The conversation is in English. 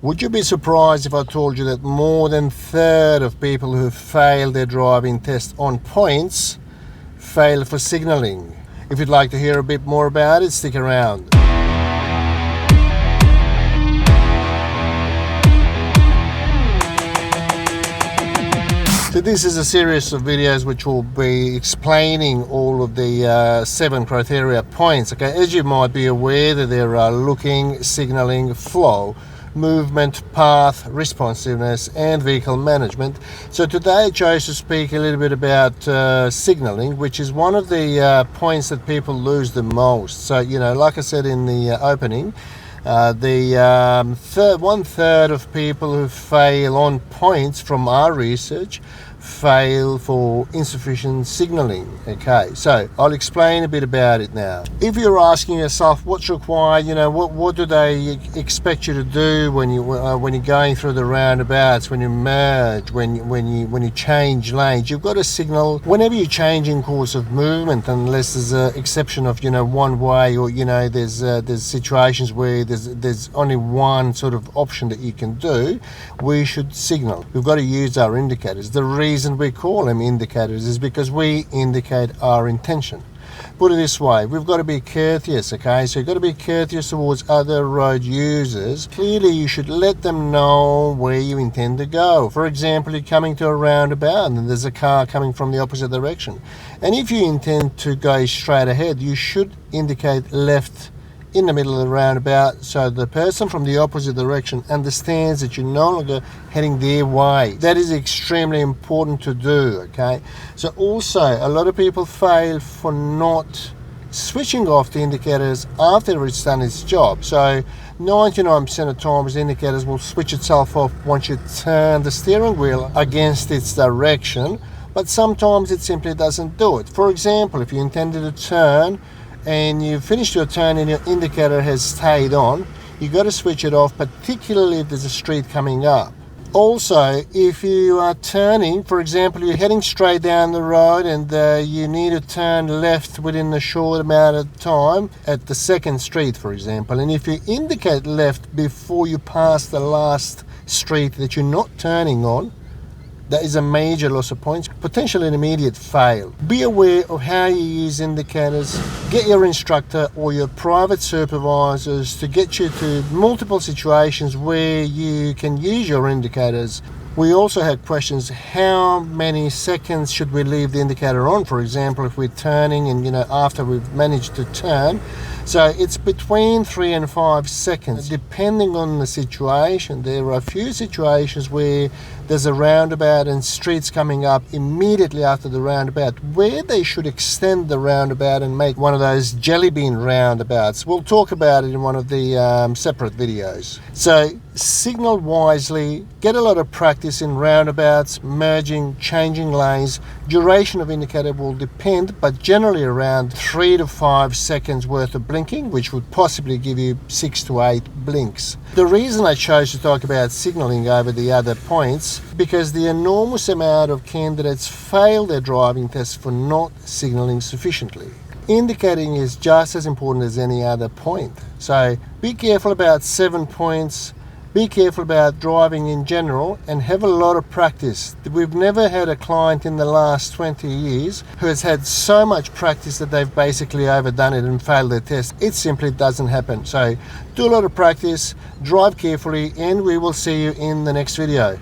Would you be surprised if I told you that more than a third of people who fail their driving test on points fail for signalling? If you'd like to hear a bit more about it, stick around. So this is a series of videos which will be explaining all of the 7 criteria points. Okay, as you might be aware, that there are looking, signalling, flow, movement, path, responsiveness, and vehicle management. So today I chose to speak a little bit about signalling, which is one of the points that people lose the most. So, you know, like I said in the opening, one third of people who fail on points from our research fail for insufficient signalling. Okay, so I'll explain a bit about it now. If you're asking yourself what's required, you know, what do they expect you to do when you're going through the roundabouts, when you merge, when you change lanes, you've got to signal whenever you're changing course of movement, unless there's an exception of, you know, one way, or, you know, there's situations where there's only one sort of option that you can do. We should signal. We've got to use our indicators. The reason we call them indicators is because we indicate our intention. Put it this way, we've got to be courteous, okay? So you've got to be courteous towards other road users. Clearly, you should let them know where you intend to go. For example, you're coming to a roundabout and there's a car coming from the opposite direction. And if you intend to go straight ahead, you should indicate left in the middle of the roundabout, so the person from the opposite direction understands that you're no longer heading their way. That is extremely important to do, okay? So also, a lot of people fail for not switching off the indicators after it's done its job. So 99% of times the indicators will switch itself off once you turn the steering wheel against its direction, but sometimes it simply doesn't do it. For example, if you intended to turn and you finished your turn and your indicator has stayed on, you got to switch it off, particularly if there's a street coming up. Also, if you are turning, for example, you're heading straight down the road and you need to turn left within a short amount of time at the second street, for example, and if you indicate left before you pass the last street that you're not turning on, that is a major loss of points, potentially an immediate fail. Be aware of how you use indicators. Get your instructor or your private supervisors to get you to multiple situations where you can use your indicators. We also had questions, how many seconds should we leave the indicator on? For example, if we're turning and, you know, after we've managed to turn. So it's between 3 and 5 seconds, depending on the situation. There are a few situations where there's a roundabout and streets coming up immediately after the roundabout, where they should extend the roundabout and make one of those jelly bean roundabouts. We'll talk about it in one of the separate videos. So signal wisely, get a lot of practice in roundabouts, merging, changing lanes. Duration of indicator will depend, but generally around 3 to 5 seconds worth of blinking, which would possibly give you 6 to 8 blinks. The reason I chose to talk about signalling over the other points, because the enormous amount of candidates fail their driving tests for not signalling sufficiently. Indicating is just as important as any other point. So be careful about 7 points. Be careful about driving in general and have a lot of practice. We've never had a client in the last 20 years who has had so much practice that they've basically overdone it and failed their test. It simply doesn't happen. So do a lot of practice, drive carefully, and we will see you in the next video.